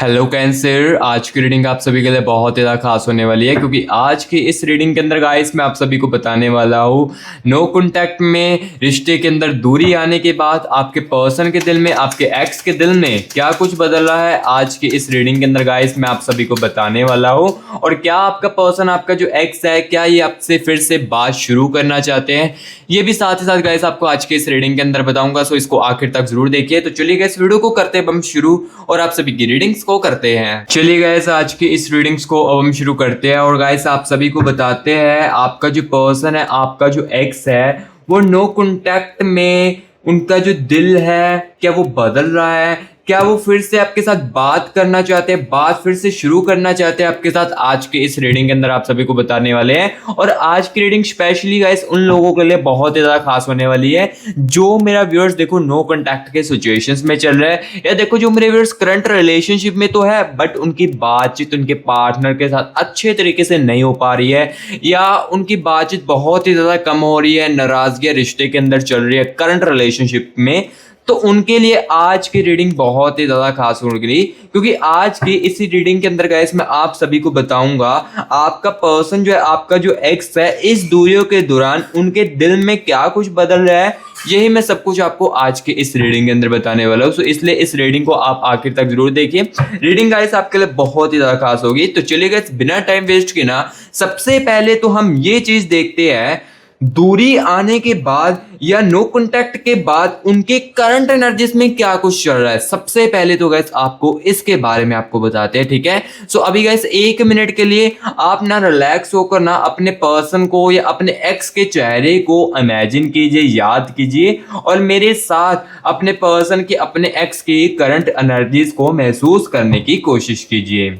Hello cancer, आज की reading आप सभी के लिए बहुत ही ज़्यादा खास होने वाली है क्योंकि आज की इस रीडिंग के अंदर गाइस मैं आप सभी को बताने वाला हूँ नो कॉन्टैक्ट में रिश्ते के अंदर दूरी आने के बाद आपके पर्सन के दिल में, आपके एक्स के दिल में क्या कुछ बदल रहा है। आज की इस रीडिंग के अंदर गाइस मैं आप सभी को बताने वाला हूँ और क्या आपका पर्सन, आपका जो एक्स है, क्या ये आपसे फिर से बात शुरू करना चाहते हैं, ये भी साथ ही साथ गाइस आपको आज के इस रीडिंग के अंदर बताऊंगा। सो इसको आखिर तक जरूर देखिए। तो चलिए गाइस वीडियो को करते हैं हम शुरू और आप सभी की रीडिंग्स को करते हैं। चलिए गाइस आज की इस रीडिंग्स को अब हम शुरू करते हैं और गाइस आप सभी को बताते हैं आपका जो पर्सन है, आपका जो एक्स है, वो नो कॉन्टैक्ट में उनका जो दिल है क्या वो बदल रहा है, क्या वो फिर से आपके साथ बात करना चाहते हैं, बात फिर से शुरू करना चाहते हैं आपके साथ। आज के इस रीडिंग के अंदर आप सभी को बताने वाले हैं और आज की रीडिंग स्पेशली गाइस उन लोगों के लिए बहुत ही ज्यादा खास होने वाली है जो मेरा व्यूअर्स देखो नो कॉन्टैक्ट के सिचुएशंस में चल रहा है, या देखो जो मेरे व्यूअर्स करंट रिलेशनशिप में तो है बट उनकी बातचीत उनके पार्टनर के साथ अच्छे तरीके से नहीं हो पा रही है, या उनकी बातचीत बहुत ही ज्यादा कम हो रही है, नाराजगी रिश्ते के अंदर चल रही है करंट रिलेशनशिप में। तो उनके लिए आज की रीडिंग बहुत ही ज्यादा खास होगी क्योंकि आज की इसी रीडिंग के अंदर गाइस मैं आप सभी को बताऊंगा आपका पर्सन जो है, आपका जो एक्स है, इस दूरियों के दौरान उनके दिल में क्या कुछ बदल रहा है, यही मैं सब कुछ आपको आज के इस रीडिंग के अंदर बताने वाला हूँ। सो इसलिए इस रीडिंग को आप आखिर तक जरूर देखिए। रीडिंग गाइस आपके लिए बहुत ही ज्यादा खास होगी। तो चलिए गाइस बिना टाइम वेस्ट किए ना सबसे पहले तो हम ये चीज देखते हैं दूरी आने के बाद या नो कॉन्टैक्ट के बाद उनके करंट एनर्जीज में क्या कुछ चल रहा है। सबसे पहले तो गाइस आपको इसके बारे में आपको बताते हैं, ठीक है। सो अभी गाइस 1 मिनट के लिए आप ना रिलैक्स होकर ना अपने पर्सन को या अपने एक्स के चेहरे को इमेजिन कीजिए, याद कीजिए और मेरे साथ अपने पर्सन की, अपने एक्स की करंट एनर्जीज को महसूस करने की कोशिश कीजिए।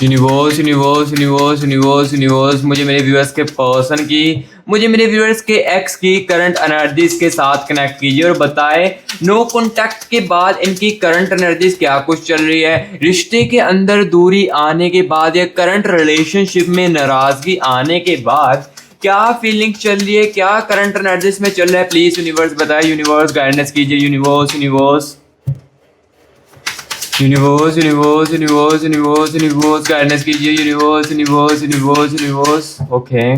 Universe universe universe universe universe मुझे मेरे व्यूअर्स के पर्सन की, मुझे मेरे व्यूअर्स के एक्स की करंट एनर्जीज के साथ कनेक्ट कीजिए और बताएं नो कॉन्टैक्ट के बाद इनकी करंट एनर्जीज क्या कुछ चल रही है। रिश्ते के अंदर दूरी आने के बाद या करंट रिलेशनशिप में नाराजगी आने के बाद क्या फीलिंग चल रही है, क्या करंट एनर्जीज में चल रहा है। प्लीज यूनिवर्स बताएं, यूनिवर्स गाइडेंस कीजिए। Universe universe universe universe universe universe universe guidance कीजिए। Universe universe universe universe okay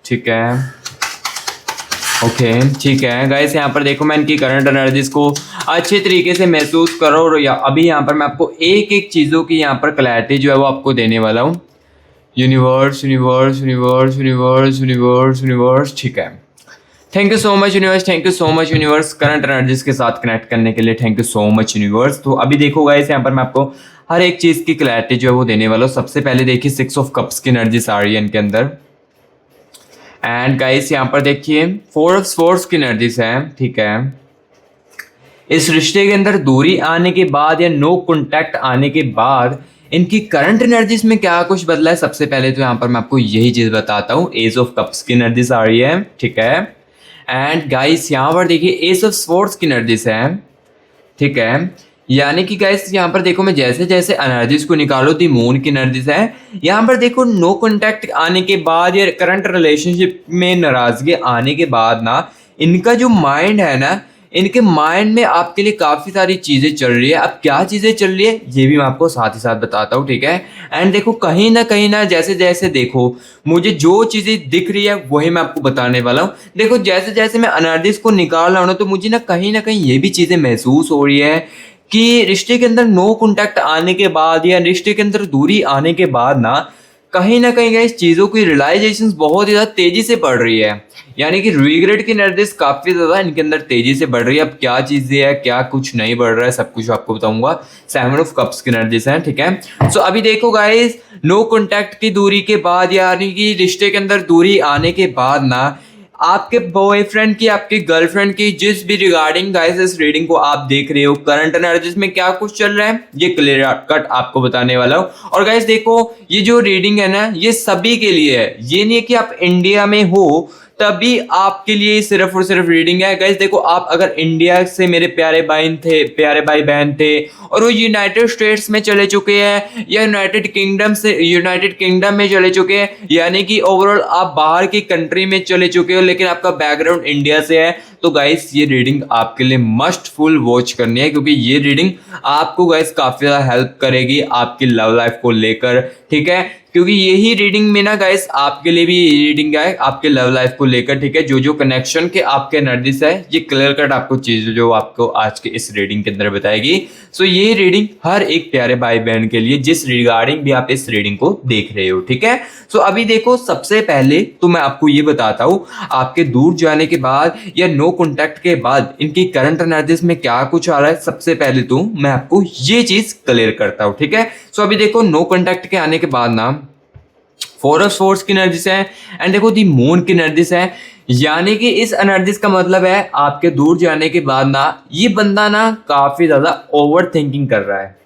ठीक है, ओके ठीक है गाइस। यहाँ पर देखो मैं इनकी करंट एनर्जीज को अच्छे तरीके से महसूस कर रहा हूँ और अभी यहाँ पर मैं आपको एक एक चीज़ों की यहाँ पर क्लैरिटी जो है वो आपको देने वाला हूँ। Universe universe universe universe universe universe ठीक है। Thank you so much universe, thank you so much universe current energies के साथ कनेक्ट करने के लिए। Thank you so much universe. तो अभी देखो गाइस यहाँ पर मैं आपको हर एक चीज़ की क्लैरिटी जो है वो देने वाला हूँ। सबसे पहले देखिए 6 ऑफ कप्स की एनर्जीज आ रही है इनके अंदर एंड गाइस यहाँ पर देखिए 4 ऑफ स्वॉर्ड्स की एनर्जीज है, ठीक है। इस रिश्ते के अंदर दूरी आने के बाद या नो कॉन्टैक्ट आने के बाद इनकी करंट एनर्जीज में क्या कुछ बदला है। सबसे पहले तो यहाँ पर मैं आपको यही चीज़ बताता हूँ, एज ऑफ कप्स की एनर्जीज आ रही है, ठीक है। एंड गाइस यहाँ पर देखिए एस ऑफ स्वॉर्ड्स की एनर्जीज है, ठीक है। यानी कि गाइस यहाँ पर देखो मैं जैसे जैसे एनर्जीज को निकालो दी मून की एनर्जीज है। यहाँ पर देखो नो कॉन्टैक्ट आने के बाद या करंट रिलेशनशिप में नाराजगी आने के बाद ना इनका जो माइंड है ना, इनके माइंड में आपके लिए काफ़ी सारी चीज़ें चल रही है। अब क्या चीज़ें चल रही है ये भी मैं आपको साथ ही साथ बताता हूँ, ठीक है। एंड देखो कहीं ना जैसे जैसे देखो मुझे जो चीज़ें दिख रही है वही मैं आपको बताने वाला हूँ। देखो जैसे जैसे मैं एनर्जीज को निकाल रहा हूँ ना तो मुझे ना कहीं ये भी चीज़ें महसूस हो रही है कि रिश्ते के अंदर नो कॉन्टैक्ट आने के बाद या रिश्ते के अंदर दूरी आने के बाद ना कहीं इस चीज़ों की रियलाइजेशन बहुत ही ज़्यादा तेज़ी से बढ़ रही है। यानी कि रिग्रेट की एनर्जीज काफ़ी ज़्यादा इनके अंदर तेज़ी से बढ़ रही है। अब क्या चीज़ें है, क्या कुछ नहीं बढ़ रहा है, सब कुछ आपको बताऊंगा। 7 ऑफ कप्स की एनर्जीज हैं, ठीक है। सो अभी देखो गाइस नो कॉन्टैक्ट की दूरी के बाद यानी कि रिश्ते के अंदर दूरी आने के बाद ना आपके बॉयफ्रेंड की, आपकी गर्लफ्रेंड की, जिस भी रिगार्डिंग गाइस इस रीडिंग को आप देख रहे हो करंट एनर्जीज में क्या कुछ चल रहा है ये क्लियर कट आपको बताने वाला हूँ। और गाइस देखो ये जो रीडिंग है ना ये सभी के लिए है, ये नहीं है कि आप इंडिया में हो तभी आपके लिए सिर्फ और सिर्फ रीडिंग है गाइस। देखो आप अगर इंडिया से मेरे प्यारे भाई बहन थे और वो यूनाइटेड स्टेट्स में चले चुके हैं या यूनाइटेड किंगडम में चले चुके हैं, यानी कि ओवरऑल आप बाहर की कंट्री में चले चुके हो लेकिन आपका बैकग्राउंड इंडिया से है, तो गाइस ये रीडिंग आपके लिए मस्ट फुल वॉच करनी है, क्योंकि ये रीडिंग आपको गाइस काफी ज्यादा हेल्प करेगी आपकी लव लाइफ को लेकर, ठीक है। क्योंकि यही रीडिंग में ना गाइस आपके लिए भी रीडिंग है आपके लव लाइफ को लेकर, ठीक है। जो कनेक्शन के आपके एनर्जीज है ये क्लियर कट आपको चीज जो आपको आज के इस रीडिंग के अंदर बताएगी। सो ये रीडिंग हर एक प्यारे भाई बहन के लिए जिस रिगार्डिंग भी आप इस रीडिंग को देख रहे हो, ठीक है। सो अभी देखो सबसे पहले तो मैं आपको ये बताता हूँ आपके दूर जाने के बाद या नो कॉन्टैक्ट के बाद इनकी करंट एनर्जीज में क्या कुछ आ रहा है। सबसे पहले तो मैं आपको ये चीज क्लियर करता हूँ, ठीक है। सो अभी देखो नो कॉन्टैक्ट के आने के बाद ना फोर ऑफ सोर्ड्स की एनर्जीज है एंड देखो दी मून की एनर्जीज है, यानी कि इस एनर्जीज का मतलब है आपके दूर जाने के बाद ना ये बंदा ना काफी ज्यादा ओवर थिंकिंग कर रहा है,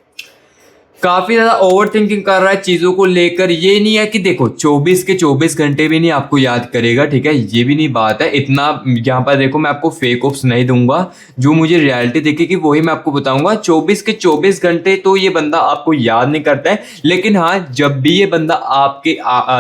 काफी ज्यादा ओवर थिंकिंग कर रहा है चीजों को लेकर। ये नहीं है कि देखो 24 के 24 घंटे भी नहीं आपको याद करेगा, ठीक है, ये भी नहीं बात है। इतना यहाँ पर देखो मैं आपको फेक होप्स नहीं दूंगा, जो मुझे रियलिटी दिखेगी वही मैं आपको बताऊंगा। 24 के 24 घंटे तो ये बंदा आपको याद नहीं करता है, लेकिन हाँ जब भी ये बंदा आपके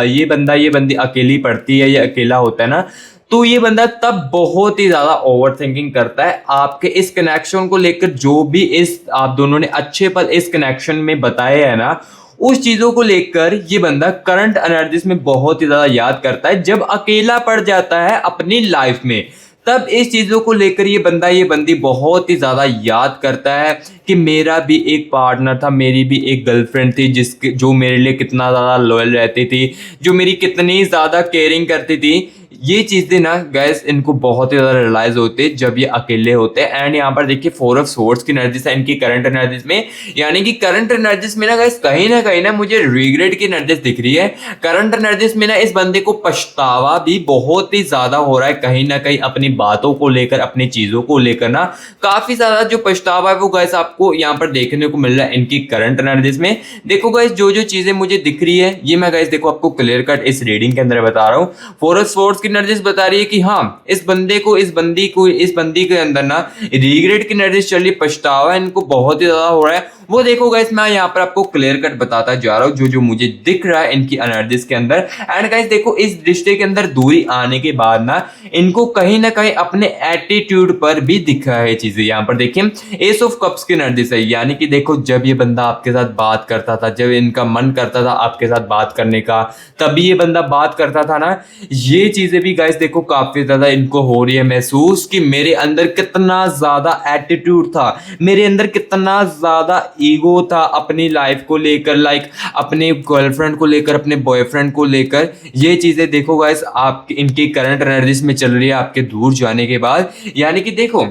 ये बंदी अकेली पड़ती है या अकेला होता है ना, तो ये बंदा तब बहुत ही ज्यादा ओवर थिंकिंग करता है आपके इस कनेक्शन को लेकर। जो भी इस आप दोनों ने अच्छे पल इस कनेक्शन में बताए हैं ना, उस चीजों को लेकर ये बंदा करंट एनर्जीज में बहुत ही ज्यादा याद करता है। जब अकेला पड़ जाता है अपनी लाइफ में तब इस चीजों को लेकर ये बंदी बहुत ही ज्यादा याद करता है कि मेरा भी एक पार्टनर था, मेरी भी एक गर्लफ्रेंड थी जो मेरे लिए कितना ज्यादा लॉयल रहती थी, जो मेरी कितनी ज्यादा केयरिंग करती थी। ये चीजें ना गैस इनको बहुत ही ज्यादा रियलाइज होते हैं जब ये अकेले होते हैं। एंड यहाँ पर देखिए फोर ऑफ सोर्ड्स की एनर्जीज है इनकी करंट एनर्जीज में, यानी कि करंट एनर्जीज में ना गैस कहीं ना मुझे रिग्रेट की एनर्जीज दिख रही है। करंट एनर्जीज में ना इस बंदे को पछतावा भी बहुत ही ज्यादा हो रहा है, कहीं ना कहीं अपनी बातों को लेकर अपनी चीजों को लेकर ना काफी ज्यादा जो पछतावा है वो गैस आपको यहाँ पर देखने को मिल रहा है इनकी करंट एनर्जीज में। देखो गैस जो चीजें मुझे दिख रही है ये मैं गैस देखो आपको क्लियर कट इस रीडिंग के अंदर बता रहा हूँ। फोर ऑफ सोर्ड्स की एनर्जीज बता रही है कि हाँ इस बंदी के अंदर ना रिग्रेट की एनर्जीज चल रही, पछतावा इनको बहुत ही ज्यादा हो रहा है। वो देखो गाइस मैं यहाँ पर आपको क्लियर कट बताता जा रहा हूँ जो मुझे दिख रहा है इनकी एनर्जीज के अंदर। एंड गाइस देखो इस रिश्ते के अंदर दूरी आने के बाद ना इनको कहीं ना कहीं अपने एटीट्यूड पर भी दिख रहा है चीजें। यहाँ पर देखिए एस ऑफ कप्स की एनर्जीज है, यानी कि देखो जब ये बंदा आपके साथ बात करता था, जब इनका मन करता था आपके साथ बात करने का, तभी ये बंदा बात करता था ना। ये चीजें भी गाइस देखो काफी ज्यादा इनको हो रही है महसूस कि मेरे अंदर कितना ज्यादा एटीट्यूड था, मेरे अंदर कितना ज्यादा ईगो था अपनी लाइफ को लेकर, लाइक अपने गर्लफ्रेंड को लेकर, अपने बॉयफ्रेंड को लेकर। ये चीजें देखो गाइस आपकी इनकी करंट एनर्जीज में चल रही है आपके दूर जाने के बाद। यानी कि देखो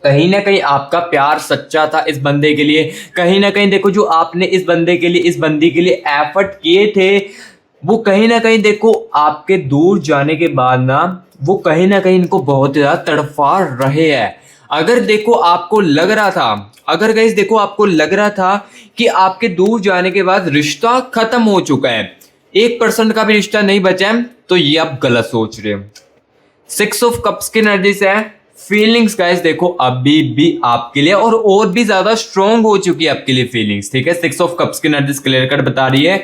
कहीं ना कहीं आपका प्यार सच्चा था इस बंदे के लिए, कहीं ना कहीं देखो जो आपने इस बंदी के लिए एफर्ट किए थे वो कहीं ना कहीं देखो आपके दूर जाने के बाद ना वो कहीं ना कहीं इनको बहुत ज्यादा तड़फा रहे हैं। अगर देखो आपको लग रहा था, अगर गाइस देखो आपको लग रहा था कि आपके दूर जाने के बाद रिश्ता खत्म हो चुका है, 1% का भी रिश्ता नहीं बचा है, तो ये आप गलत सोच रहे हो। 6 ऑफ कप्स की एनर्जी से फीलिंग्स गाइस देखो अभी भी आपके लिए और भी ज्यादा स्ट्रॉन्ग हो चुकी है आपके लिए फीलिंग्स, ठीक है। 6 ऑफ कप्स की एनर्जी क्लियर कट बता रही है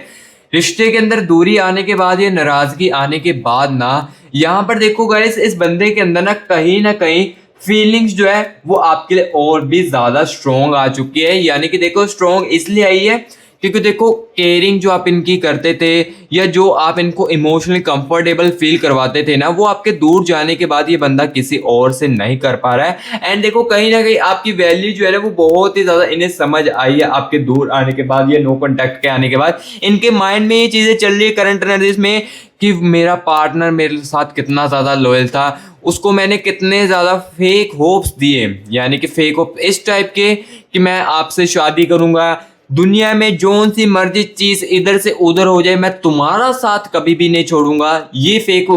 रिश्ते के अंदर दूरी आने के बाद या नाराजगी आने के बाद ना यहाँ पर देखो गाइस इस बंदे के अंदर ना कहीं फीलिंग्स जो है वो आपके लिए और भी ज्यादा स्ट्रॉन्ग आ चुकी है। यानी कि देखो स्ट्रॉन्ग इसलिए आई है क्योंकि देखो केयरिंग जो आप इनकी करते थे या जो आप इनको इमोशनली कंफर्टेबल फील करवाते थे ना, वो आपके दूर जाने के बाद ये बंदा किसी और से नहीं कर पा रहा है। एंड देखो कहीं ना कहीं आपकी वैल्यू जो है ना वो बहुत ही ज्यादा इन्हें समझ आई है आपके दूर आने के बाद या नो कॉन्टैक्ट के आने के बाद। इनके माइंड में ये चीजें चल रही है करंट एनर्जीज में कि मेरा पार्टनर मेरे साथ कितना ज्यादा लॉयल था, उसको मैंने कितने ज्यादा फेक होप्स दिए, यानी कि फेक होप इस टाइप के कि मैं आपसे शादी करूंगा, दुनिया में जोन सी मर्जी चीज इधर से उधर हो जाए, मैं तुम्हारा साथ कभी भी नहीं छोड़ूंगा। ये फेक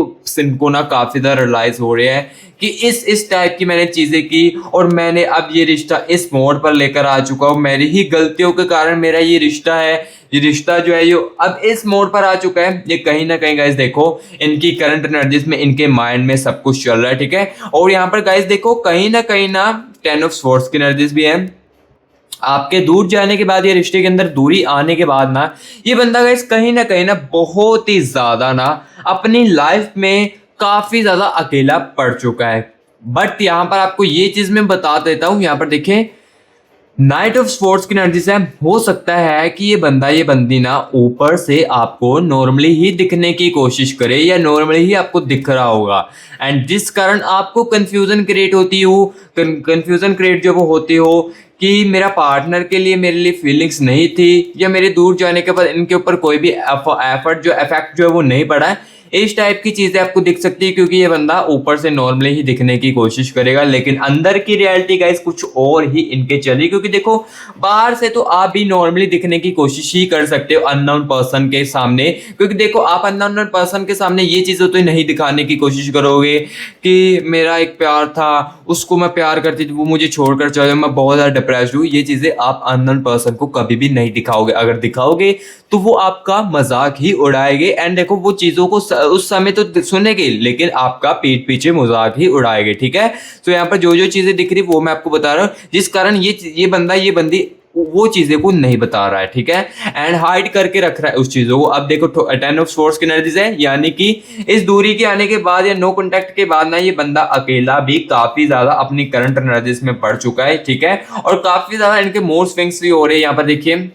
इनको ना काफी ज्यादा रियलाइज हो रहा है कि इस टाइप की मैंने चीजें की और मैंने अब ये रिश्ता इस मोड़ पर लेकर आ चुका हूँ। मेरी ही गलतियों के कारण मेरा ये रिश्ता है, ये रिश्ता जो है ये अब इस मोड़ पर आ चुका है। ये कहीं ना कहीं गाइस देखो इनकी करंट एनर्जीज में, इनके माइंड में सब कुछ चल रहा है, ठीक है। और यहाँ पर गाइस देखो कहीं ना 10 ऑफ स्वॉर्ड्स की एनर्जीज भी है। आपके दूर जाने के बाद, ये रिश्ते के अंदर दूरी आने के बाद ना, ये बंदा गाइस कहीं ना बहुत ही ज्यादा ना अपनी लाइफ में काफी ज्यादा अकेला पड़ चुका है। बट यहाँ पर आपको ये चीज मैं बता देता हूँ, यहाँ पर देखें नाइट ऑफ स्पोर्ट्स की एनर्जी से हो सकता है कि ये बंदा ये बंदी ना ऊपर से आपको नॉर्मली ही दिखने की कोशिश करे या नॉर्मली ही आपको दिख रहा होगा, एंड जिस कारण आपको कंफ्यूजन क्रिएट होती हो, कंफ्यूजन क्रिएट जो वो होती हो कि मेरा पार्टनर के लिए मेरे लिए फीलिंग्स नहीं थी, या मेरे दूर जाने के बाद इनके ऊपर कोई भी एफर्ट जो इफेक्ट जो है वो नहीं पड़ा है। इस टाइप की चीजें आपको दिख सकती है, क्योंकि ये बंदा ऊपर से नॉर्मली ही दिखने की कोशिश करेगा, लेकिन अंदर की रियलिटी गाइस कुछ और ही इनके चली। क्योंकि देखो बाहर से तो आप भी नॉर्मली दिखने की कोशिश ही कर सकते हो अननोन पर्सन के सामने, क्योंकि देखो आप अननोन पर्सन के सामने ये चीजें तो नहीं दिखाने की कोशिश करोगे कि मेरा एक प्यार था, उसको मैं प्यार करती थी, वो मुझे छोड़कर चले, मैं बहुत ज्यादा डिप्रेस्ड हूँ। ये चीजें आप अननोन पर्सन को कभी भी नहीं दिखाओगे। अगर दिखाओगे तो वो आपका मजाक ही उड़ाएंगे, एंड देखो वो चीजों को उस समय तो सुनेंगे लेकिन आपका पीठ पीछे मजाक ही उड़ाएंगे, ठीक है। तो यहाँ पर जो जो चीजें दिख रही वो मैं आपको बता रहा हूँ, जिस कारण ये बंदा ये बंदी वो चीजें को नहीं बता रहा है, ठीक है, एंड हाइड करके रख रहा है उस चीजों को। अब देखो 10 ऑफ स्वॉर्ड्स की एनर्जीज है, यानी कि इस दूरी के आने के बाद या नो कांटेक्ट के बाद ना ये बंदा अकेला भी काफी ज्यादा अपनी करंट एनर्जीज में पड़ चुका है, ठीक है, और काफी ज्यादा इनके मूड स्विंग्स भी हो रहे हैं। यहाँ पर देखिए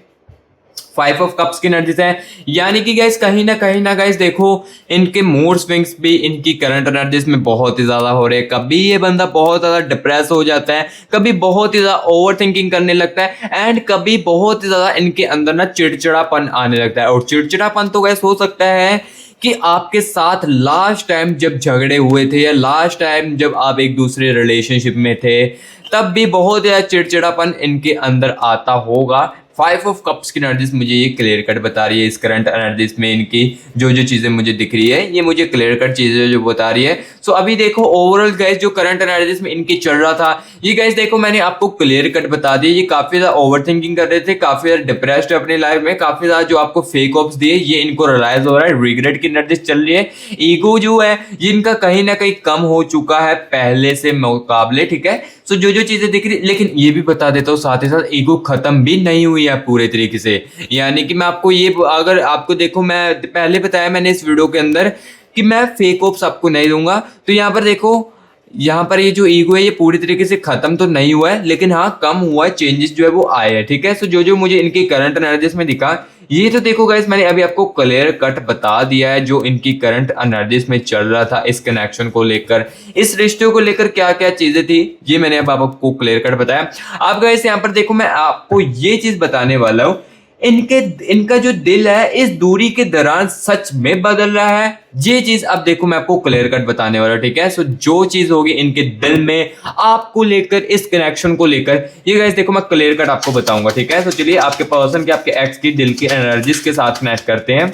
5 ऑफ कप्स की एनर्जीज है, यानी कि गाइस कहीं ना गाइस देखो इनके मूड स्विंग्स भी इनकी करंट एनर्जीज में बहुत ही ज्यादा हो रहे हैं। कभी ये बंदा बहुत ज्यादा डिप्रेस हो जाता है, कभी बहुत ही ज्यादा ओवर थिंकिंग करने लगता है, एंड कभी बहुत ही ज्यादा इनके अंदर ना चिड़चिड़ापन आने लगता है। और चिड़चिड़ापन तो गाइस हो सकता है कि आपके साथ लास्ट टाइम जब झगड़े हुए थे या लास्ट टाइम जब आप एक दूसरे रिलेशनशिप में थे, तब भी बहुत ज्यादा चिड़चिड़ापन इनके अंदर आता होगा। 5 ऑफ कप्स की एनर्जीज मुझे ये क्लियर कट बता रही है। इस करंट एनर्जीज में इनकी जो जो चीजें मुझे दिख रही है ये मुझे क्लियर कट चीजें जो बता रही है। सो अभी देखो ओवरऑल गाइस जो करंट एनर्जीज में इनकी चल रहा था, ये गाइस देखो मैंने आपको क्लियर कट बता दिया। ये काफी ज्यादा ओवर थिंकिंग कर रहे थे, काफी ज्यादा डिप्रेस्ड अपनी लाइफ में, काफी ज्यादा जो आपको फेक ऑप्स दिए ये इनको रियलाइज हो रहा है। रिग्रेट की एनर्जीज चल रही है। ईगो जो है ये इनका कहीं ना कहीं कम हो चुका है पहले से मुकाबले, ठीक है। सो जो जो चीजें दिख रही, लेकिन ये भी बता देता हूँ साथ ही साथ ईगो खत्म भी नहीं हुई है पूरे तरीके से। यानी कि मैं आपको ये, अगर आपको देखो मैं पहले बताया मैंने इस वीडियो के अंदर कि मैं फेक ऑप्स आपको नहीं दूंगा, तो यहाँ पर देखो यहाँ पर ये जो ईगो है ये पूरी तरीके से खत्म तो नहीं हुआ है, लेकिन हाँ कम हुआ है, चेंजेस जो है वो आए हैं, ठीक है। सो जो जो मुझे इनकी करंट एनर्जीज में दिखा ये तो देखो गाइस मैंने अभी आपको क्लियर कट बता दिया है जो इनकी करंट एनर्जीज में चल रहा था, इस कनेक्शन को लेकर, इस रिश्ते को लेकर क्या क्या चीजें थी ये मैंने अब आपको क्लियर कट बताया। अब गाइस यहाँ पर देखो मैं आपको ये चीज बताने वाला हूँ, इनका जो दिल है इस दूरी के दौरान सच में बदल रहा है। ये चीज अब देखो मैं आपको क्लियर कट बताने वाला, ठीक है। सो जो चीज होगी इनके दिल में आपको लेकर, इस कनेक्शन को लेकर, ये गाइस देखो मैं क्लियर कट आपको बताऊंगा, ठीक है। तो चलिए आपके पर्सन के, आपके एक्स की दिल की एनर्जीज के साथ कनेक्ट करते हैं।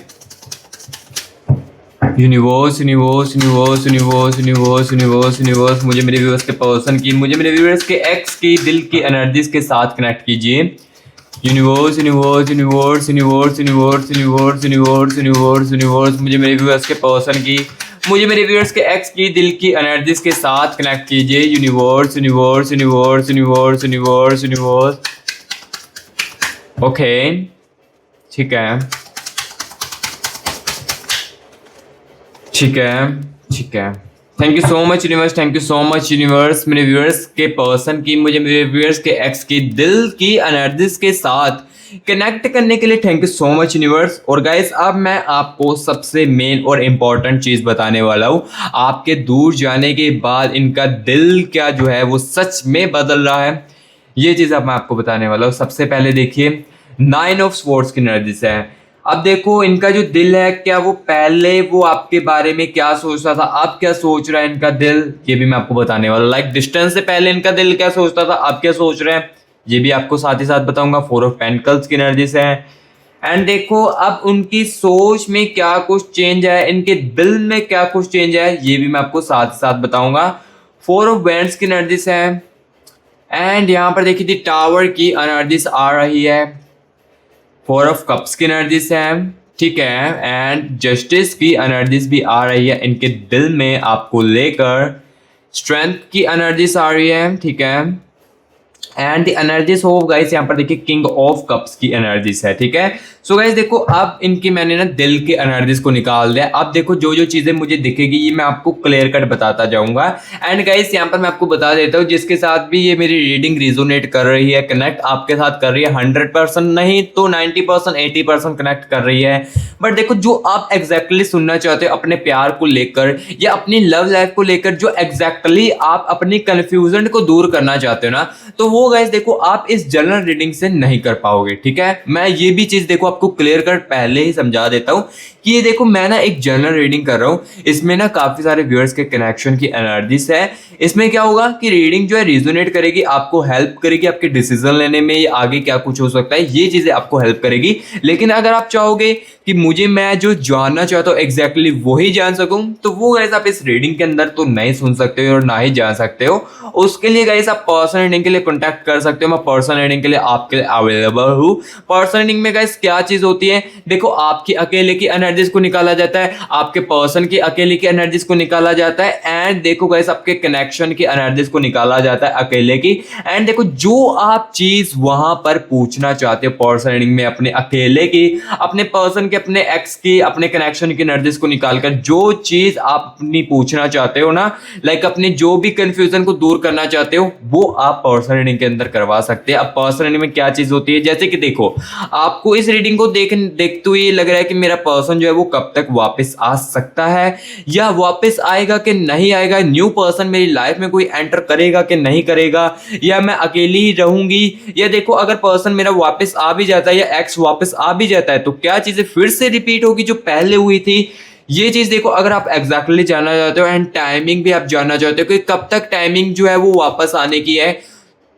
Universe universe universe universe universe universe universe मुझे मेरे व्यूअर्स के पर्सन की, मुझे मेरे व्यूअर्स के एक्स की दिल की एनर्जीज के साथ कनेक्ट कीजिए। Universe universe universe universe universe universe universe universe universe मुझे मेरे व्यूअर्स के पर्सन की, मुझे मेरे व्यूअर्स के एक्स की दिल की एनर्जीज के साथ कनेक्ट कीजिए। Universe universe universe universe universe universe okay, ठीक है ठीक है ठीक है। Thank you so much universe, thank you so much universe मेरे व्यूअर्स के पर्सन की, मुझे मेरे व्यूअर्स के एक्स की दिल की एनर्जीज के साथ कनेक्ट करने के लिए thank you so much universe. और गाइस अब मैं आपको सबसे मेन और इम्पॉर्टेंट चीज बताने वाला हूँ। आपके दूर जाने के बाद इनका दिल क्या जो है वो सच में बदल रहा है, ये चीज अब मैं आपको बताने वाला हूँ। सबसे पहले देखिए 9 ऑफ स्वॉर्ड्स की एनर्जीज है। अब देखो इनका जो दिल है, क्या वो पहले वो आपके बारे में क्या सोचता था, अब क्या सोच रहा है इनका दिल, ये भी मैं आपको बताने वाला। लाइक डिस्टेंस से पहले इनका दिल क्या सोचता था, अब क्या सोच रहे हैं, ये भी आपको साथ ही साथ बताऊंगा। 4 ऑफ पेंटिकल्स की एनर्जीज है। एंड देखो अब उनकी सोच में क्या कुछ चेंज है, इनके दिल में क्या कुछ चेंज है, ये भी मैं आपको साथ ही साथ बताऊंगा। 4 ऑफ वैंड्स की एनर्जीज है। एंड यहाँ पर देखिए थी टावर की एनर्जीज आ रही है। 4 ऑफ कप्स की एनर्जीज है, ठीक है। एंड जस्टिस की एनर्जीज भी आ रही है, इनके दिल में आपको लेकर। स्ट्रेंथ की एनर्जीज आ रही है, ठीक है। And the energies of guys यहाँ पर देखिए किंग ऑफ कप्स की एनर्जीज है, ठीक है। सो गाइस देखो अब इनकी मैंने ना दिल की एनर्जीज को निकाल दिया। अब देखो जो जो चीजें मुझे दिखेगी ये मैं आपको क्लियर कट बताता जाऊंगा। एंड गाइस यहाँ पर मैं आपको बता देता हूँ, जिसके साथ भी ये मेरी रीडिंग रिजोनेट कर रही है, कनेक्ट आपके साथ कर रही है, 100% नहीं तो 90% 80% कनेक्ट कर रही है। बट देखो जो आप एग्जैक्टली सुनना चाहते हो अपने प्यार को लेकर या अपनी लव लाइफ को लेकर, जो एग्जैक्टली आप अपनी कंफ्यूजन को दूर करना चाहते हो ना, तो वो गाइस देखो आप इस जनरल रीडिंग से नहीं कर पाओगे, ठीक है। मैं ये भी चीज देखो आपको क्लियर कर पहले ही समझा देता हूं कि ये देखो मैं ना एक जनरल रीडिंग कर रहा हूं, इसमें ना काफी सारे व्यूअर्स के कनेक्शन की एनर्जीज है। इसमें क्या होगा कि रीडिंग जो है रिजोनेट करेगी, आपको हेल्प करेगी आपके डिसीजन लेने में, ये आगे क्या कुछ हो सकता है ये चीजें आपको हेल्प करेगी। लेकिन अगर आप चाहोगे कि मुझे मैं जो जानना चाहता हूँ एग्जैक्टली वही जान सकूं, तो वो गाइस आप इस रीडिंग के अंदर तो नहीं सुन सकते हो और ना ही जान सकते हो। उसके लिए गाइस आप पर्सनल रीडिंग के लिए कॉन्टैक्ट कर सकते हो। मैं पर्सनल रीडिंग के लिए आपके लिए अवेलेबल हूँ। पर्सनल रीडिंग में गाइस क्या चीज होती है, देखो आपकी अकेले की एनर्जीज को निकाला जाता है, आपके पर्सन की अकेले की एनर्जीज को निकाला जाता है, एंड देखो गाइस आपके कनेक्शन की एनर्जीज को निकाला जाता है अकेले की। एंड देखो जो आप चीज वहां पर पूछना चाहते हो पर्सनल रीडिंग में, अपने अकेले की, अपने पर्सन के, अपने एक्स की, अपने कनेक्शन की एनर्जीज को निकालकर जो चीज आप अपनी पूछना चाहते हो ना, लाइक अपने जो भी कंफ्यूजन को दूर करना चाहते हो, वो आप पर्सनल रीडिंग के अंदर करवा सकते हैं। अब पर्सनल रीडिंग में क्या चीज होती है, जैसे कि देखो आपको इस रीडिंग को देखते हुए लग रहा है कि मेरा पर्सन जो है वो कब तक वापस आ सकता है या वापस आएगा कि नहीं आएगा, न्यू पर्सन मेरी लाइफ में कोई एंटर करेगा कि नहीं करेगा, या मैं अकेली ही रहूंगी, या देखो अगर पर्सन मेरा वापस आ भी जाता है या एक्स वापस आ भी जाता है तो क्या चीजें फिर से रिपीट होगी जो पहले हुई थी। ये चीज देखो अगर आप एग्जैक्टली जानना चाहते हो, एंड टाइमिंग भी आप जानना चाहते हो कि कब तक टाइमिंग जो है वो वापस आने की है,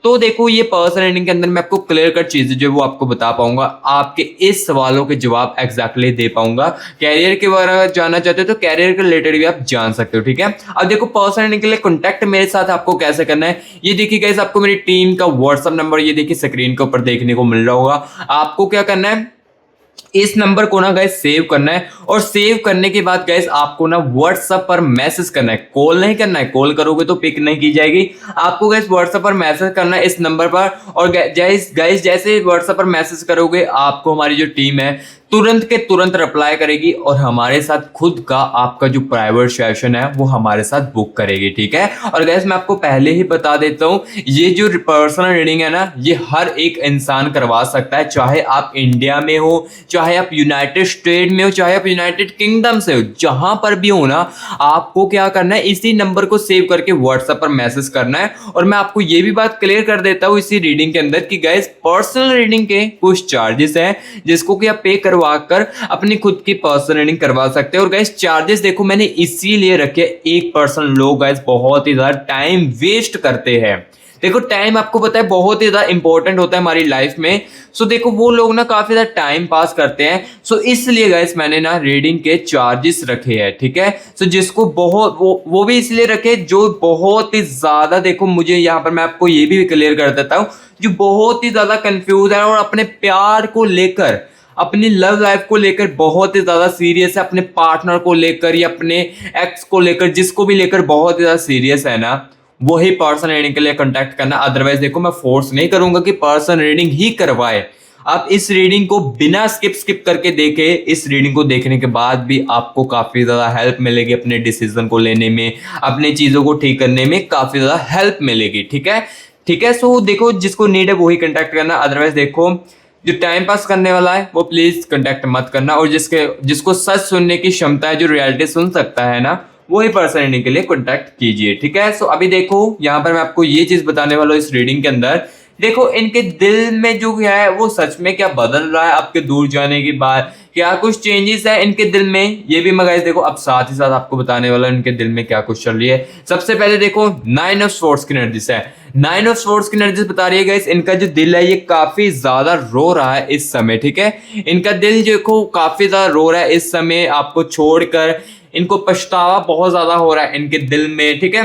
तो देखो ये पर्सनल रीडिंग के अंदर मैं आपको क्लियर कट चीजें जो वो आपको बता पाऊंगा, आपके इस सवालों के जवाब एग्जैक्टली दे पाऊंगा। कैरियर के बारे में जानना चाहते हो तो कैरियर के रिलेटेड भी आप जान सकते हो, ठीक है। अब देखो पर्सनल रीडिंग के लिए कॉन्टैक्ट मेरे साथ आपको कैसे करना है, ये देखिए गाइस आपको मेरी टीम का व्हाट्सएप नंबर ये देखिए स्क्रीन के ऊपर देखने को मिल रहा होगा। आपको क्या करना है, इस नंबर को ना गाइस सेव करना है, और सेव करने के बाद गाइस आपको ना व्हाट्सएप पर मैसेज करना है, कॉल नहीं करना है, कॉल करोगे तो पिक नहीं की जाएगी। आपको गाइस व्हाट्सएप पर मैसेज करना है इस नंबर पर, और गाइस जैसे व्हाट्सएप पर मैसेज करोगे आपको हमारी जो टीम है तुरंत के तुरंत रिप्लाई करेगी और हमारे साथ खुद का आपका जो प्राइवेट सेशन है वो हमारे साथ बुक करेगी, ठीक है। और गाइस मैं आपको पहले ही बता देता हूँ ये जो पर्सनल रीडिंग है ना, ये हर एक इंसान करवा सकता है, चाहे आप इंडिया में हो, चाहे आप यूनाइटेड स्टेट में हो, चाहे आप यूनाइटेड किंगडम से हो, जहां पर भी हो ना, आपको क्या करना है इसी नंबर को सेव करके व्हाट्सएप पर मैसेज करना है। और मैं आपको ये भी बात क्लियर कर देता हूँ इसी रीडिंग के अंदर कि गाइस पर्सनल रीडिंग के कुछ चार्जेस हैं जिसको कि आप पे करवा कर अपनी खुद की पर्सनल रीडिंग करवा सकते हैं। और गाइस चार्जेस देखो मैंने इसीलिए रखे, एक पर्सन लोग गाइस बहुत ही ज्यादा टाइम वेस्ट करते हैं। देखो टाइम आपको पता है बहुत ही ज्यादा इंपॉर्टेंट होता है हमारी लाइफ में। सो देखो वो लोग ना काफी ज्यादा टाइम पास करते हैं, सो इसलिए गाइस मैंने ना रीडिंग के चार्जेस रखे हैं, ठीक है। सो जिसको बहुत वो भी इसलिए रखे जो बहुत ही ज्यादा, देखो मुझे यहाँ पर मैं आपको ये भी क्लियर कर देता हूँ, जो बहुत ही ज्यादा कंफ्यूज है और अपने प्यार को लेकर, अपनी लव लाइफ को लेकर बहुत ही ज्यादा सीरियस है, अपने पार्टनर को लेकर या अपने एक्स को लेकर, जिसको भी लेकर बहुत ही ज्यादा सीरियस है ना, वही पर्सनल रीडिंग के लिए कांटेक्ट करना। अदरवाइज देखो मैं फोर्स नहीं करूंगा कि पर्सनल रीडिंग ही करवाए। आप इस रीडिंग को बिना स्किप करके देखे, इस रीडिंग को देखने के बाद भी आपको काफी ज्यादा हेल्प मिलेगी अपने डिसीजन को लेने में, अपने चीजों को ठीक करने में काफी ज्यादा हेल्प मिलेगी, ठीक है, ठीक है। सो देखो जिसको नीड है वही कांटेक्ट करना। अदरवाइज देखो जो टाइम पास करने वाला है वो प्लीज कांटेक्ट मत करना, और जिसको सच सुनने की क्षमता है, जो रियलिटी सुन सकता है ना, वही पर्सन रीडिंग के लिए कांटेक्ट कीजिए, ठीक है। सो अभी देखो यहाँ पर मैं आपको ये चीज बताने वाला हूँ इस रीडिंग के अंदर देखो इनके दिल में जो है वो सच में क्या बदल रहा है आपके दूर जाने के बाद, क्या कुछ चेंजेस है इनके दिल में, ये भी मैं गाइस देखो अब साथ ही साथ आपको बताने वाला हूं इनके दिल में क्या कुछ चल रही है। सबसे पहले देखो 9 ऑफ स्वॉर्ड्स की एनर्जीज है। 9 ऑफ स्वॉर्ड्स की एनर्जीज बता रही है गाइस इनका जो दिल है ये काफी ज्यादा रो रहा है इस समय, ठीक है। इनका दिल देखो काफी ज्यादा रो रहा है इस समय आपको छोड़कर, इनको पछतावा बहुत ज्यादा हो रहा है इनके दिल में, ठीक है।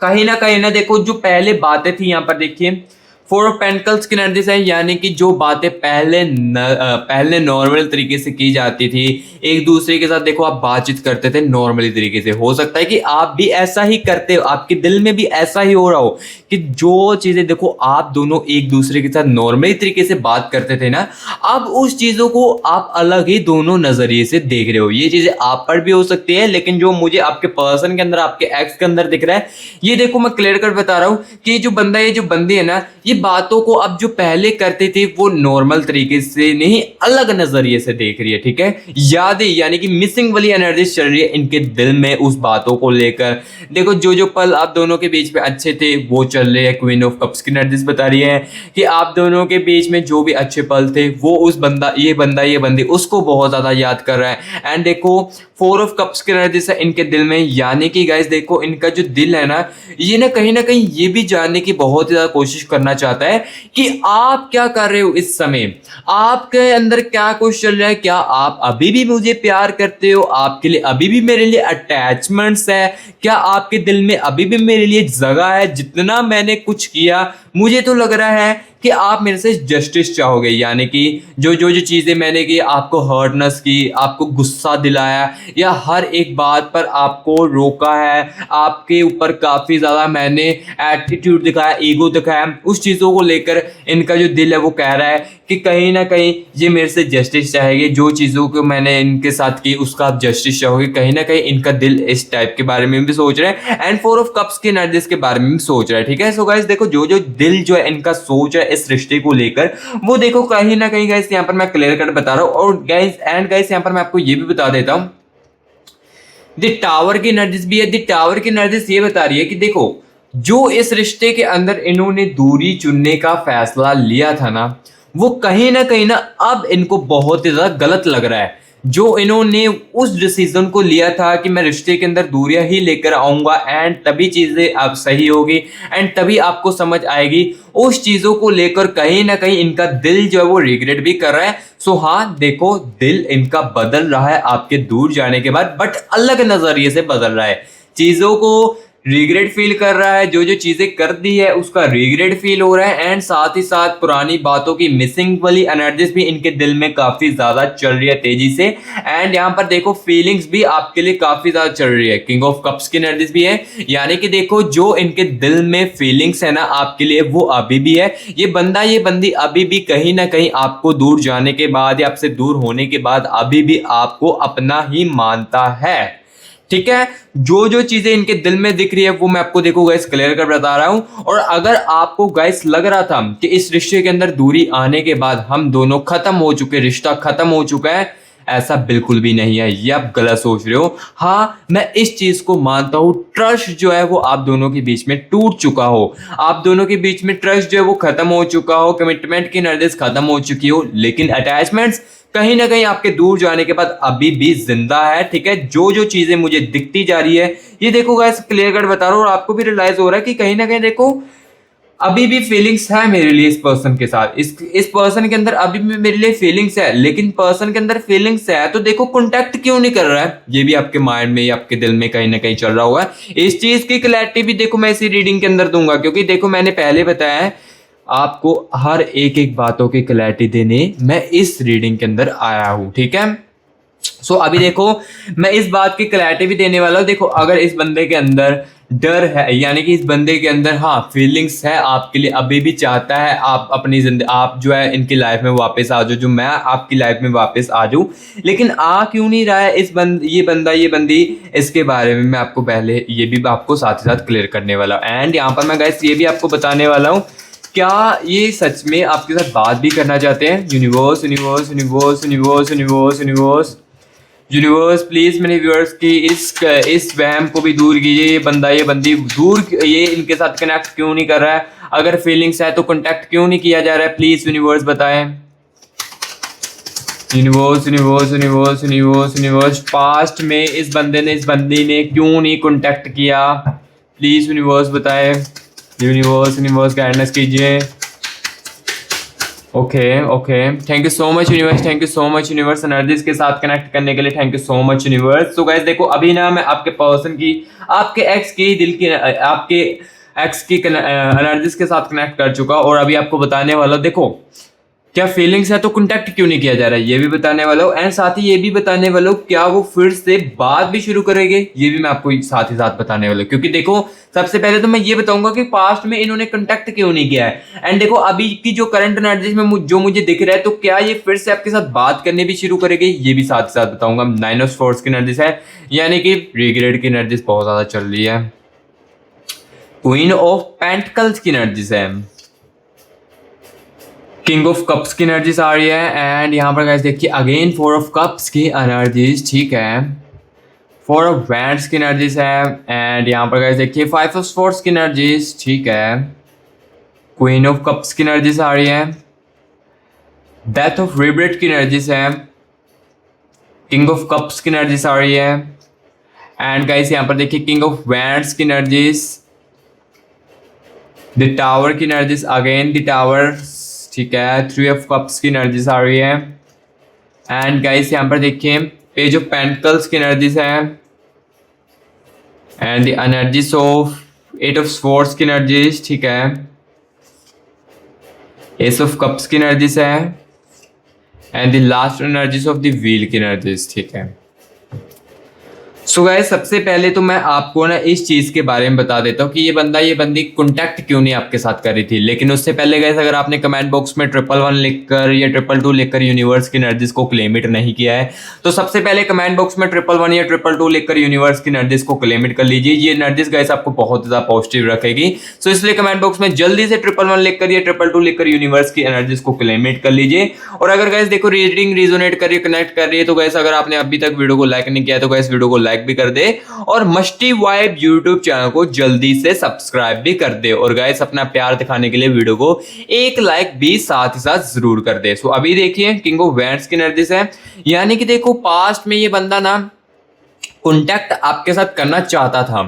कहीं ना देखो जो पहले बातें थी यहाँ पर देखिए 4 ऑफ पेंटिकल्स की एनर्जीज है, यानी कि जो बातें पहले नॉर्मल तरीके से की जाती थी, एक दूसरे के साथ देखो आप बातचीत करते थे नॉर्मली तरीके से, हो सकता है कि आप भी ऐसा ही करते हो, आपके दिल में भी ऐसा ही हो रहा हो कि जो चीजें देखो आप दोनों एक दूसरे के साथ नॉर्मली तरीके से बात करते थे ना, अब उस चीजों को आप अलग ही दोनों नजरिए से देख रहे हो। ये चीजें आप पर भी हो सकती है, लेकिन जो मुझे आपके पर्सन के अंदर, आपके एक्स के अंदर दिख रहा है, ये देखो मैं क्लियर कर बता रहा हूं कि जो बंदा, ये जो बंदी है ना, ये बातों को अब जो पहले करते थे वो नॉर्मल तरीके से नहीं अलग नजरिए से देख रही है, ठीक है। यादें यानी कि मिसिंग वाली एनर्जी चल रही है इनके दिल में उस बातों को लेकर। देखो जो पल आप दोनों के बीच में अच्छे थे वो चल रहे हैं। क्वीन ऑफ कप्स की एनर्जीज बता रही है कि आप दोनों के बीच में जो भी अच्छे पल थे वो उस बंदा ये बंदी उसको बहुत ज्यादा याद कर रहा है। एंड देखो 4 ऑफ कप्स की एनर्जीज है इनके दिल में, यानी कि गाइस देखो इनका जो दिल है ना कहीं ना कहीं ये भी जानने की बहुत ही ज्यादा कोशिश करना चाहता है कि आप क्या कर रहे हो इस समय, आपके अंदर क्या कुछ चल रहा है, क्या आप अभी भी मुझे प्यार करते हो, आपके लिए अभी भी मेरे लिए अटैचमेंट्स है, क्या आपके दिल में अभी भी मेरे लिए जगह है। जितना मैंने कुछ किया मुझे तो लग रहा है कि आप मेरे से जस्टिस चाहोगे, यानी कि जो चीजें मैंने की, आपको हर्टनेस की, आपको गुस्सा दिलाया या हर एक बात पर आपको रोका है, आपके ऊपर काफी ज्यादा मैंने एटीट्यूड दिखाया, ईगो दिखाया, उस चीजों को लेकर इनका जो दिल है वो कह रहा है कि कहीं ना कहीं ये मेरे से जस्टिस चाहेंगे, जो चीजों को मैंने इनके साथ की उसका आप जस्टिस चाहोगे। कहीं ना कहीं इनका दिल इस टाइप के बारे में भी सोच रहा है एंड 4 ऑफ कप्स के एनर्जीज के बारे में भी सोच रहा है, ठीक है। सो गाइस देखो जो दिल जो है इनका सोच है इस रिश्ते को लेकर, वो देखो कहीं ना कहीं गाइस यहाँ पर मैं क्लियर कट बता रहा हूँ। और गाइस यहाँ पर मैं आपको ये भी बता देता हूँ द टावर की एनर्जीज भी है। द टावर की एनर्जीज ये बता रही है कि देखो जो इस रिश्ते के अंदर इन्होंने दूरी चुनने का फैसला लिया था ना, वो कहीं ना अब इनको बहुत ही ज्यादा गलत लग रहा है। जो इन्होंने उस डिसीजन को लिया था कि मैं रिश्ते के अंदर दूरियां ही लेकर आऊंगा एंड तभी चीजें अब सही होगी एंड तभी आपको समझ आएगी, उस चीजों को लेकर कहीं ना कहीं इनका दिल जो है वो रिग्रेट भी कर रहा है। सो हाँ देखो दिल इनका बदल रहा है आपके दूर जाने के बाद, बट अलग नजरिए से बदल रहा है, चीजों को रिग्रेट फील कर रहा है, जो चीजें कर दी है उसका रिग्रेट फील हो रहा है एंड साथ ही साथ पुरानी बातों की मिसिंग वाली एनर्जीज भी इनके दिल में काफी ज्यादा चल रही है तेजी से। एंड यहाँ पर देखो फीलिंग्स भी आपके लिए काफी ज्यादा चल रही है। किंग ऑफ कप्स की एनर्जीज भी है, यानी कि देखो जो इनके दिल में फीलिंग्स है ना आपके लिए वो अभी भी है। ये बंदा ये बंदी अभी भी कहीं ना कहीं आपको दूर जाने के बाद या आपसे दूर होने के बाद अभी भी आपको अपना ही मानता है, ठीक है। जो चीजें इनके दिल में दिख रही है वो मैं आपको देखो गाइस क्लियर कर बता रहा हूं। और अगर आपको गाइस लग रहा था कि इस रिश्ते के अंदर दूरी आने के बाद हम दोनों खत्म हो चुके, रिश्ता खत्म हो चुका है, ऐसा बिल्कुल भी नहीं है, ये आप गलत सोच रहे हो। हाँ मैं इस चीज को मानता हूं, ट्रस्ट जो है वो आप दोनों के बीच में टूट चुका हो, आप दोनों के बीच में ट्रस्ट जो है वो खत्म हो चुका हो, कमिटमेंट की एनर्जीज खत्म हो चुकी हो, लेकिन अटैचमेंट्स कहीं ना कहीं आपके दूर जाने के बाद अभी भी जिंदा है, ठीक है। जो चीजें मुझे दिखती जा रही है ये देखो गाइस क्लियर कट बता रहा हूं, और आपको भी रियलाइज हो रहा है कि कहीं ना कहीं देखो अभी भी फीलिंग्स है मेरे लिए इस पर्सन के साथ, इस पर्सन के अंदर अभी भी मेरे लिए फीलिंग्स है। लेकिन पर्सन के अंदर फीलिंग्स है तो देखो कांटेक्ट क्यों नहीं कर रहा है, ये भी आपके माइंड में या आपके दिल में कहीं ना कहीं चल रहा होगा। इस चीज की क्लैरिटी भी देखो मैं इसी रीडिंग के अंदर दूंगा, क्योंकि देखो मैंने पहले बताया है आपको हर एक बातों की क्लैरिटी देने मैं इस रीडिंग के अंदर आया हूं, ठीक है। सो अभी देखो मैं इस बात की क्लैरिटी भी देने वाला हूं। देखो अगर इस बंदे के अंदर डर है, यानी कि इस बंदे के अंदर हाँ फीलिंग्स है आपके लिए, अभी भी चाहता है आप अपनी जिंदगी, आप जो है इनकी लाइफ में वापस आ जाओ, जो मैं आपकी लाइफ में वापस आ जाऊं, लेकिन आ क्यों नहीं रहा है ये बंदी, इसके बारे में मैं आपको पहले ये भी आपको साथ ही साथ क्लियर करने वाला हूँ। एंड यहाँ पर मैं गाइस ये भी आपको बताने वाला हूँ क्या ये सच में आपके साथ बात भी करना चाहते हैं। Universe universe universe universe universe universe universe please मेरे व्यूअर्स की इस वहम को भी दूर कीजिए। ये बंदा ये बंदी दूर, ये इनके साथ कनेक्ट क्यों नहीं कर रहा है? अगर फीलिंग्स है तो कॉन्टैक्ट क्यों नहीं किया जा रहा है? प्लीज यूनिवर्स बताएं। Universe universe universe universe universe past में इस बंदे ने इस बंदी ने क्यों नहीं कॉन्टैक्ट किया? प्लीज यूनिवर्स बताएं। यूनिवर्स यूनिवर्स गाइडेंस कीजिए। Okay okay, thank you so much universe, thank you so much universe energies के साथ कनेक्ट करने के लिए। Thank you so much universe. तो गाइस देखो, अभी ना मैं आपके पर्सन की, आपके एक्स की दिल की, आपके एक्स की एनर्जीज के साथ कनेक्ट कर चुका और अभी आपको बताने वाला, देखो क्या फीलिंग्स है तो कांटेक्ट क्यों नहीं किया जा रहा है, ये भी बताने वाला हूँ। एंड साथ ही ये भी बताने वाला हूँ क्या वो फिर से बात भी शुरू करेंगे, ये भी मैं आपको साथ ही साथ बताने वाला हूँ। क्योंकि देखो सबसे पहले तो मैं ये बताऊंगा कि पास्ट में इन्होंने कांटेक्ट क्यों नहीं किया है। एंड देखो अभी की जो करंट एनर्जी में जो मुझे दिख रहा है, तो क्या ये फिर से आपके साथ बात करने भी शुरू करेंगे, ये भी साथ ही साथ बताऊंगा। 9 ऑफ स्वॉर्ड्स की एनर्जीज है, यानी कि रिग्रेट की एनर्जीज बहुत ज्यादा चल रही है। क्वीन ऑफ पेंटिकल्स की एनर्जीज है, किंग ऑफ कप्स की एनर्जीज आ रही है। एंड यहाँ पर गाइस देखिए अगेन 4 ऑफ कप्स की एनर्जीज, ठीक है। 4 ऑफ वैंड्स की एनर्जीज है। एंड यहाँ पर गाइस देखिए 5 ऑफ स्वॉर्ड्स की एनर्जीज, ठीक है। क्वीन ऑफ कप्स की एनर्जीज आ रही है। डेथ ऑफ रिग्रेट की एनर्जीज है। किंग ऑफ कप्स की एनर्जीज आ रही है। एंड गाइस यहाँ पर देखिए किंग ऑफ वैंड्स की एनर्जीज, द टावर की एनर्जीज, अगेन द टावर, ठीक है। 3 ऑफ कप्स की एनर्जीज आ रही है। एंड गाइस यहाँ पर देखिए पेज ऑफ पेंटिकल्स की एनर्जीज है। And the energies of 8 of swords की एनर्जीज, ठीक है। एस ऑफ कप्स की एनर्जीज है। And the last energies of the wheel की एनर्जीज, ठीक है। सो गाइस सबसे पहले तो मैं आपको ना इस चीज के बारे में बता देता हूँ कि ये बंदा ये बंदी कॉन्टैक्ट क्यों नहीं आपके साथ कर रही थी। लेकिन उससे पहले गाइस अगर आपने कमेंट बॉक्स में 111 लिखकर या 222 लिखकर यूनिवर्स की एनर्जीज को क्लेम इट नहीं किया है, तो सबसे पहले कमेंट बॉक्स में 111 या 222 लिखकर यूनिवर्स की एनर्जीज को क्लेम इट कर लीजिए। ये एनर्जीज गाइस आपको बहुत ज्यादा पॉजिटिव रखेगी। सो इसलिए कमेंट बॉक्स में जल्दी से 111 लिखकर या 222 लिखकर यूनिवर्स की एनर्जीज को क्लेम इट कर लीजिए। और अगर गाइस देखो रीडिंग रिजोनेट कर रही है, कनेक्ट कर रही है, तो गाइस अगर आपने अभी तक वीडियो को लाइक नहीं किया तो गाइस वीडियो को लाइक भी कर दे और मस्टी वाइब यूट्यूब चैनल को जल्दी से सब्सक्राइब भी कर दे। और गाइस अपना प्यार दिखाने के लिए वीडियो को एक लाइक भी साथ ही साथ जरूर कर दे। सो अभी देखिए किंग ऑफ वैंड्स की एनर्जीज है, यानी कि देखो पास्ट में ये बंदा ना कॉन्टैक्ट आपके साथ करना चाहता था,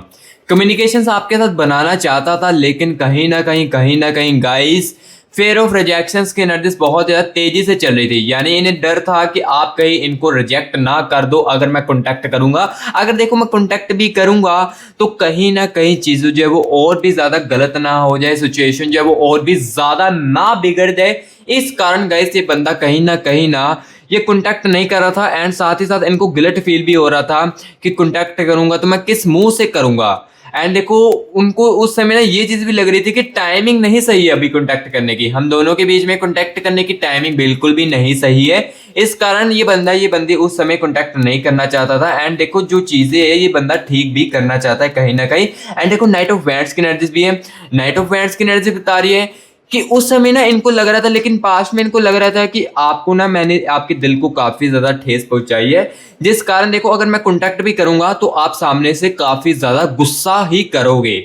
कम्युनिकेशंस आपके साथ बनाना चाहता था, लेकिन कहीं ना कहीं गाइस फेयर ऑफ रिजेक्शंस की एनर्जीज बहुत ज्यादा तेजी से चल रही थी। यानी इन्हें डर था कि आप कहीं इनको रिजेक्ट ना कर दो अगर मैं कॉन्टैक्ट करूंगा। अगर देखो मैं कॉन्टैक्ट भी करूंगा तो कहीं ना कहीं चीजें जो है वो और भी ज्यादा गलत ना हो जाए, सिचुएशन जो है वो और भी ज्यादा ना बिगड़ जाए। इस कारण गाइस ये बंदा कहीं ना ये कॉन्टैक्ट नहीं कर रहा था। एंड साथ ही साथ इनको गिल्ट फील भी हो रहा था कि कॉन्टैक्ट करूंगा तो मैं किस मुंह से करूंगा। एंड देखो उनको उस समय ना ये चीज भी लग रही थी कि टाइमिंग नहीं सही है अभी कॉन्टैक्ट करने की, हम दोनों के बीच में कॉन्टैक्ट करने की टाइमिंग बिल्कुल भी नहीं सही है। इस कारण ये बंदी उस समय कॉन्टैक्ट नहीं करना चाहता था। एंड देखो जो चीजें है ये बंदा ठीक भी करना चाहता है कहीं ना कहीं। एंड देखो नाइट ऑफ वैंड्स की एनर्जीज भी है। नाइट ऑफ वैंड्स की एनर्जी बता रही है कि उस समय ना इनको लग रहा था, लेकिन पास्ट में इनको लग रहा था कि आपको ना मैंने आपके दिल को काफी ज्यादा ठेस पहुंचाई है, जिस कारण देखो अगर मैं कॉन्टैक्ट भी करूंगा तो आप सामने से काफी ज्यादा गुस्सा ही करोगे।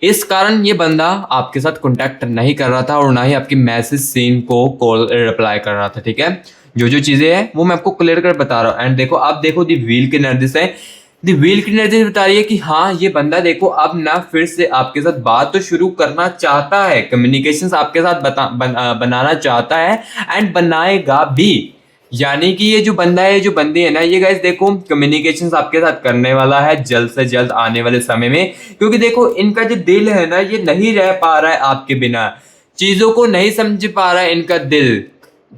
इस कारण ये बंदा आपके साथ कॉन्टैक्ट नहीं कर रहा था और ना ही आपकी मैसेज सीन को कॉल रिप्लाई कर रहा था, ठीक है। जो चीजें हैं वो मैं आपको क्लियर कर बता रहा हूँ। एंड देखो अब देखो दी व्हील की एनर्जीज है। दी व्हील की एनर्जी बता रही है कि हाँ ये बंदा देखो अब ना फिर से आपके साथ बात तो शुरू करना चाहता है, कम्युनिकेशंस आपके साथ बनाना चाहता है एंड बनाएगा भी। यानी कि ये जो बंदा है, जो बंदी है ना, ये गाइस देखो कम्युनिकेशंस आपके साथ करने वाला है जल्द से जल्द आने वाले समय में। क्योंकि देखो इनका जो दिल है ना ये नहीं रह पा रहा है आपके बिना, चीजों को नहीं समझ पा रहा है इनका दिल,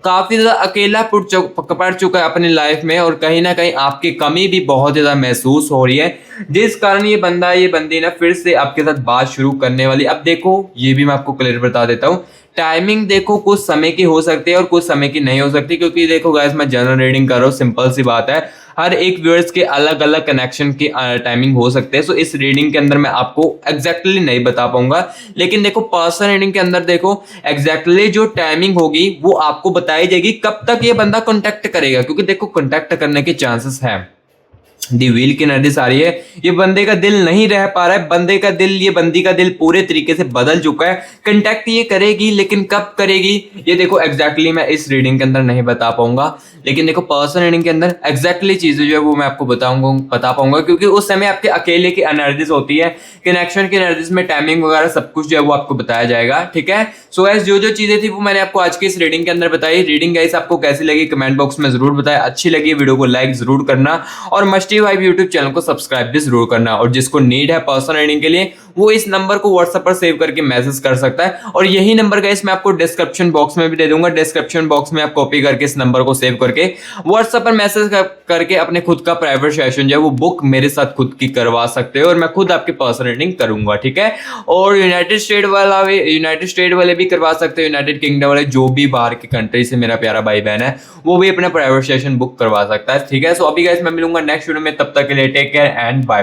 काफी ज्यादा अकेला पड़ चुका है अपनी लाइफ में और कहीं ना कहीं आपकी कमी भी बहुत ज्यादा महसूस हो रही है, जिस कारण ये बंदी ना फिर से आपके साथ बात शुरू करने वाली। अब देखो ये भी मैं आपको क्लियर बता देता हूँ, टाइमिंग देखो कुछ समय की हो सकती है और कुछ समय की नहीं हो सकती। क्योंकि देखो गाइस मैं जनरल रीडिंग कर रहा हूँ, सिंपल सी बात है। हर एक व्यूअर्स के अलग अलग कनेक्शन की टाइमिंग हो सकते हैं। सो इस रीडिंग के अंदर मैं आपको एग्जैक्टली नहीं बता पाऊंगा, लेकिन देखो पर्सनल रीडिंग के अंदर देखो एग्जैक्टली जो टाइमिंग होगी वो आपको बताई जाएगी कब तक ये बंदा कॉन्टैक्ट करेगा, क्योंकि देखो कॉन्टैक्ट करने के चांसेस है। दी व्हील की एनर्जी आ रही है, ये बंदे का दिल नहीं रह पा रहा है, बंदे का दिल, ये बंदी का दिल पूरे तरीके से बदल चुका है। कंटेक्ट ये करेगी, लेकिन कब करेगी ये देखो एग्जैक्टली मैं इस रीडिंग के अंदर नहीं बता पाऊंगा, लेकिन देखो पर्सनल रीडिंग के अंदर एग्जैक्टली चीजें जो है वो मैं आपको बता पाऊंगा, क्योंकि उस समय आपके अकेले की एनर्जीज होती है, कनेक्शन की एनर्जीज में टाइमिंग वगैरह सब कुछ जो है वो आपको बताया जाएगा। ठीक है, सो गाइस जो जो चीजें थी वो मैंने आपको आज की इस रीडिंग के अंदर बताई। रीडिंग गाइस आपको कैसी लगी कमेंट बॉक्स में जरूर बताएं, अच्छी लगी वीडियो को लाइक जरूर करना और मस्टी वाइब यूट्यूब चैनल को सब्सक्राइब भी जरूर करना। और जिसको नीड है पर्सनल रीडिंग के लिए वो इस नंबर को व्हाट्सएप पर सेव करके मैसेज कर सकता है, और यही नंबर गाइस मैं आपको डिस्क्रिप्शन बॉक्स में भी दे दूंगा। डिस्क्रिप्शन बॉक्स में आप कॉपी करके इस नंबर को सेव करके व्हाट्सएप पर मैसेज करके अपने खुद का प्राइवेट सेशन जो है वो बुक मेरे साथ खुद की करवा सकते हो, और मैं खुद आपकी पर्सनल रीडिंग करूंगा। ठीक है, और यूनाइटेड स्टेट वाले भी करवा सकते हो, यूनाइटेड किंगडम वाले, जो भी बाहर की कंट्री से मेरा प्यारा भाई बहन है वो भी अपना प्राइवेट सेशन बुक करवा सकता है। ठीक है, सो अभी गाइस मैं मिलूंगा नेक्स्ट वीडियो में, तब तक के लिए take care and bye bye.